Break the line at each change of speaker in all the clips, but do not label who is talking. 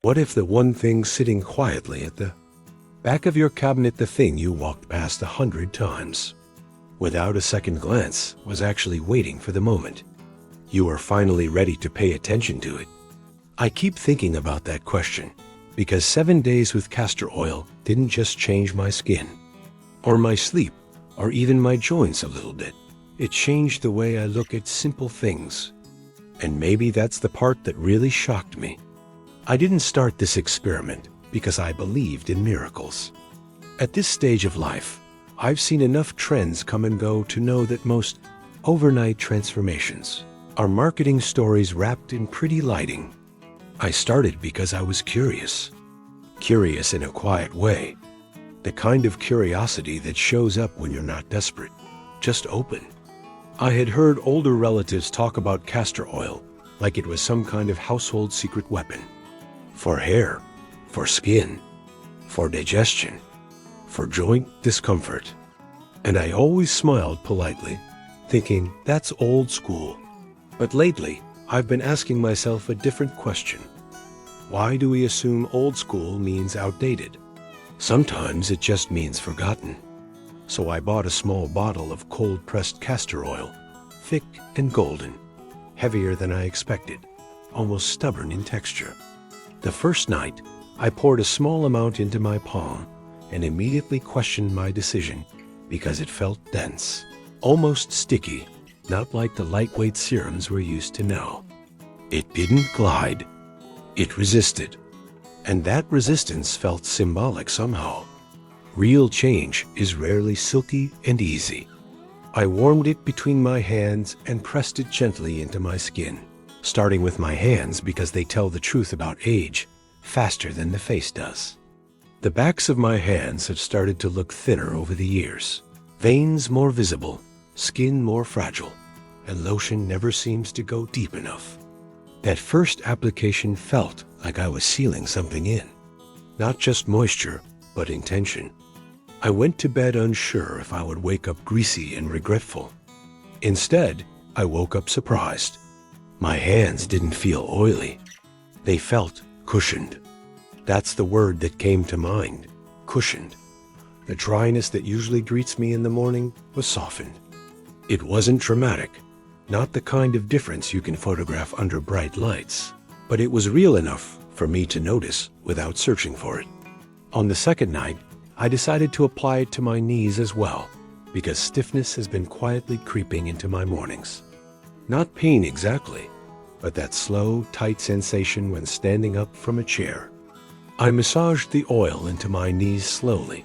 What if the one thing sitting quietly at the back of your cabinet, the thing you walked past 100 times, without a second glance, was actually waiting for the moment you were finally ready to pay attention to it? I keep thinking about that question because 7 days with castor oil didn't just change my skin, or my sleep, or even my joints a little bit. It changed the way I look at simple things. And maybe that's the part that really shocked me. I didn't start this experiment because I believed in miracles. At this stage of life, I've seen enough trends come and go to know that most overnight transformations are marketing stories wrapped in pretty lighting. I started because I was curious. Curious in a quiet way. The kind of curiosity that shows up when you're not desperate, just open. I had heard older relatives talk about castor oil like it was some kind of household secret weapon. For hair, for skin, for digestion, for joint discomfort. And I always smiled politely, thinking that's old school. But lately, I've been asking myself a different question. Why do we assume old school means outdated? Sometimes it just means forgotten. So I bought a small bottle of cold-pressed castor oil, thick and golden, heavier than I expected, almost stubborn in texture. The first night, I poured a small amount into my palm and immediately questioned my decision because it felt dense, almost sticky, not like the lightweight serums we're used to now. It didn't glide. It resisted. And that resistance felt symbolic somehow. Real change is rarely silky and easy. I warmed it between my hands and pressed it gently into my skin, starting with my hands because they tell the truth about age faster than the face does. The backs of my hands have started to look thinner over the years, veins more visible, skin more fragile, and lotion never seems to go deep enough. That first application felt like I was sealing something in, not just moisture, but intention. I went to bed unsure if I would wake up greasy and regretful. Instead, I woke up surprised. My hands didn't feel oily. They felt cushioned. That's the word that came to mind, cushioned. The dryness that usually greets me in the morning was softened. It wasn't dramatic, not the kind of difference you can photograph under bright lights, but it was real enough for me to notice without searching for it. On the second night, I decided to apply it to my knees as well, because stiffness has been quietly creeping into my mornings. Not pain exactly, but that slow, tight sensation when standing up from a chair. I massaged the oil into my knees slowly,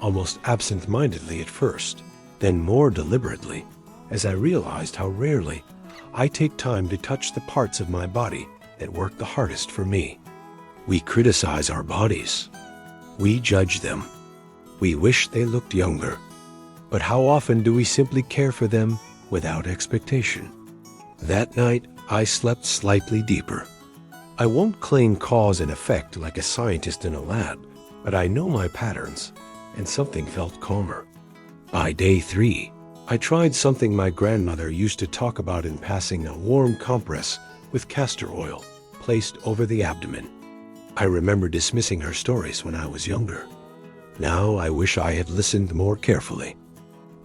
almost absent-mindedly at first, then more deliberately, as I realized how rarely I take time to touch the parts of my body that work the hardest for me. We criticize our bodies. We judge them. We wish they looked younger. But how often do we simply care for them without expectation? That night, I slept slightly deeper. I won't claim cause and effect like a scientist in a lab, but I know my patterns, and something felt calmer. By day 3, I tried something my grandmother used to talk about in passing, a warm compress with castor oil placed over the abdomen. I remember dismissing her stories when I was younger. Now I wish I had listened more carefully.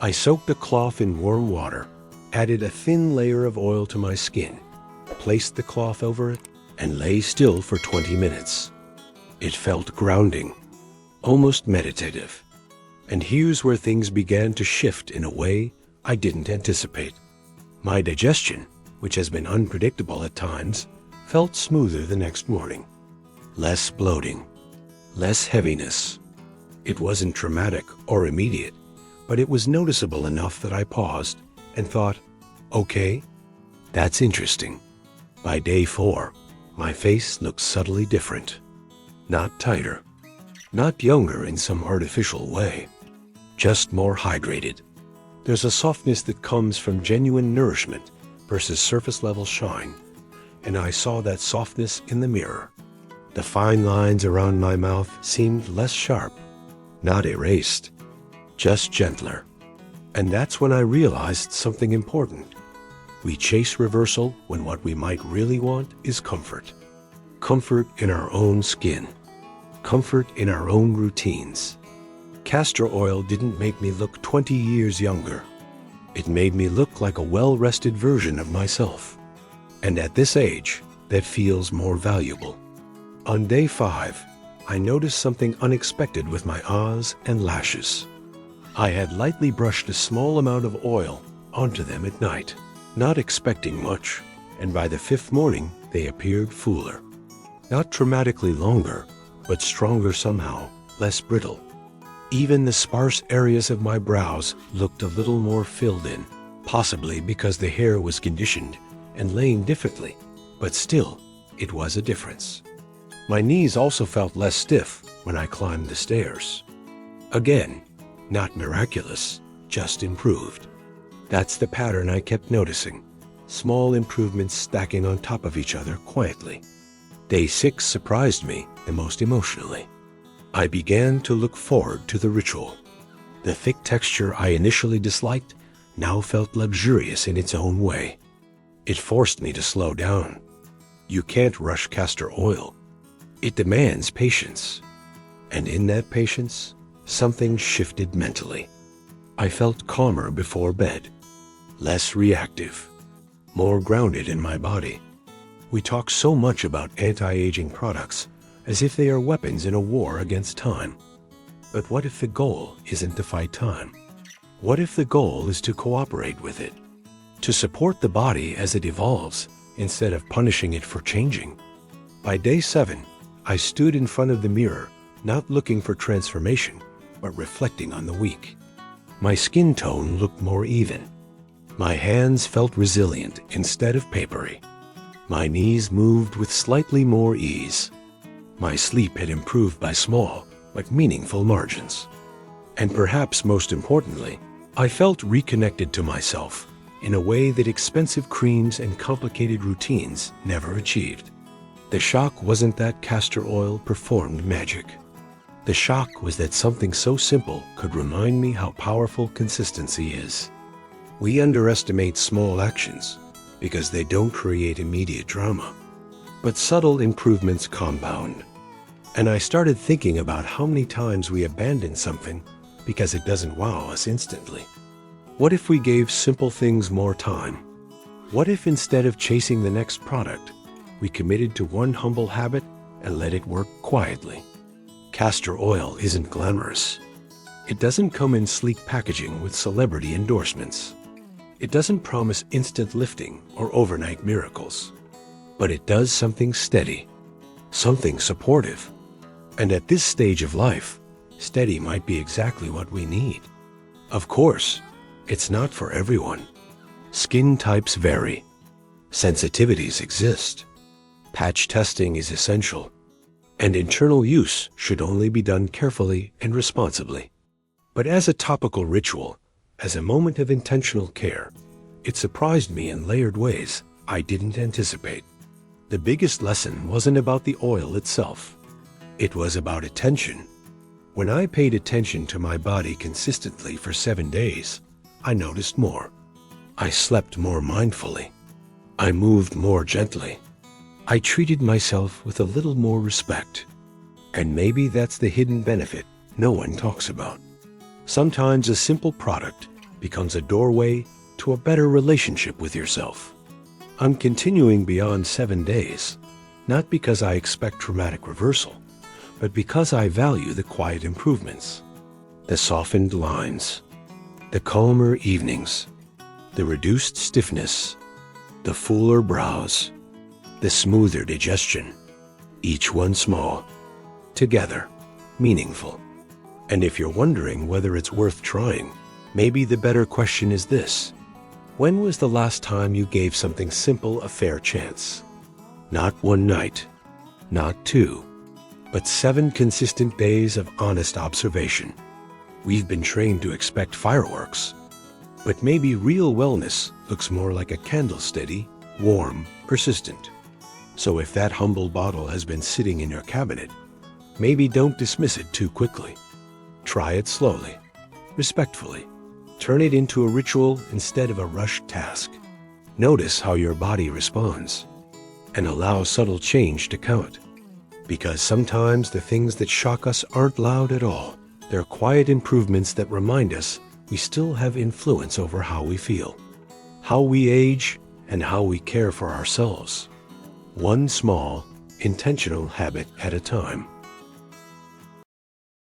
I soaked a cloth in warm water, added a thin layer of oil to my skin, placed the cloth over it, and lay still for 20 minutes. It felt grounding, almost meditative. And here's where things began to shift in a way I didn't anticipate. My digestion, which has been unpredictable at times, felt smoother the next morning. Less bloating, less heaviness. It wasn't dramatic or immediate, but it was noticeable enough that I paused and thought, okay, that's interesting. By day 4, my face looked subtly different. Not tighter, not younger in some artificial way, just more hydrated. There's a softness that comes from genuine nourishment versus surface-level shine, and I saw that softness in the mirror. The fine lines around my mouth seemed less sharp, not erased, just gentler. And that's when I realized something important. We chase reversal when what we might really want is comfort. comfort in our own skin, comfort in our own routines. Castor oil didn't make me look 20 years younger. It made me look like a well-rested version of myself. And at this age, that feels more valuable. On day 5, I noticed something unexpected with my eyes and lashes. I had lightly brushed a small amount of oil onto them at night, not expecting much, and by the 5th morning, they appeared fuller. Not dramatically longer, but stronger somehow, less brittle. Even the sparse areas of my brows looked a little more filled in, possibly because the hair was conditioned and laying differently, but still, it was a difference. My knees also felt less stiff when I climbed the stairs. Again, not miraculous, just improved. That's the pattern I kept noticing, small improvements stacking on top of each other quietly. Day 6 surprised me the most emotionally. I began to look forward to the ritual. The thick texture I initially disliked now felt luxurious in its own way. It forced me to slow down. You can't rush castor oil. It demands patience. And in that patience, something shifted mentally. I felt calmer before bed, less reactive, more grounded in my body. We talk so much about anti-aging products as if they are weapons in a war against time. But what if the goal isn't to fight time? What if the goal is to cooperate with it? To support the body as it evolves, instead of punishing it for changing? By day 7, I stood in front of the mirror, not looking for transformation, but reflecting on the week. My skin tone looked more even. My hands felt resilient instead of papery. My knees moved with slightly more ease. My sleep had improved by small, but meaningful margins. And perhaps most importantly, I felt reconnected to myself in a way that expensive creams and complicated routines never achieved. The shock wasn't that castor oil performed magic. The shock was that something so simple could remind me how powerful consistency is. We underestimate small actions because they don't create immediate drama. But subtle improvements compound. And I started thinking about how many times we abandon something because it doesn't wow us instantly. What if we gave simple things more time? What if instead of chasing the next product, we committed to one humble habit and let it work quietly? Castor oil isn't glamorous. It doesn't come in sleek packaging with celebrity endorsements. It doesn't promise instant lifting or overnight miracles. But it does something steady, something supportive. And at this stage of life, steady might be exactly what we need. Of course, it's not for everyone. Skin types vary. Sensitivities exist. Patch testing is essential. And internal use should only be done carefully and responsibly. But as a topical ritual, as a moment of intentional care, it surprised me in layered ways I didn't anticipate. The biggest lesson wasn't about the oil itself. It was about attention. When I paid attention to my body consistently for 7 days, I noticed more. I slept more mindfully. I moved more gently. I treated myself with a little more respect. And maybe that's the hidden benefit no one talks about. Sometimes a simple product becomes a doorway to a better relationship with yourself. I'm continuing beyond 7 days, not because I expect dramatic reversal, but because I value the quiet improvements, the softened lines, the calmer evenings, the reduced stiffness, the fuller brows, the smoother digestion, each one small, together, meaningful. And if you're wondering whether it's worth trying, maybe the better question is this: when was the last time you gave something simple a fair chance? Not one night, not 2, but 7 consistent days of honest observation. We've been trained to expect fireworks, but maybe real wellness looks more like a candle, steady, warm, persistent. So if that humble bottle has been sitting in your cabinet, maybe don't dismiss it too quickly. Try it slowly, respectfully. Turn it into a ritual instead of a rushed task. Notice how your body responds. and allow subtle change to count. Because sometimes the things that shock us aren't loud at all. They're quiet improvements that remind us we still have influence over how we feel, how we age, and how we care for ourselves. One small, intentional habit at a time.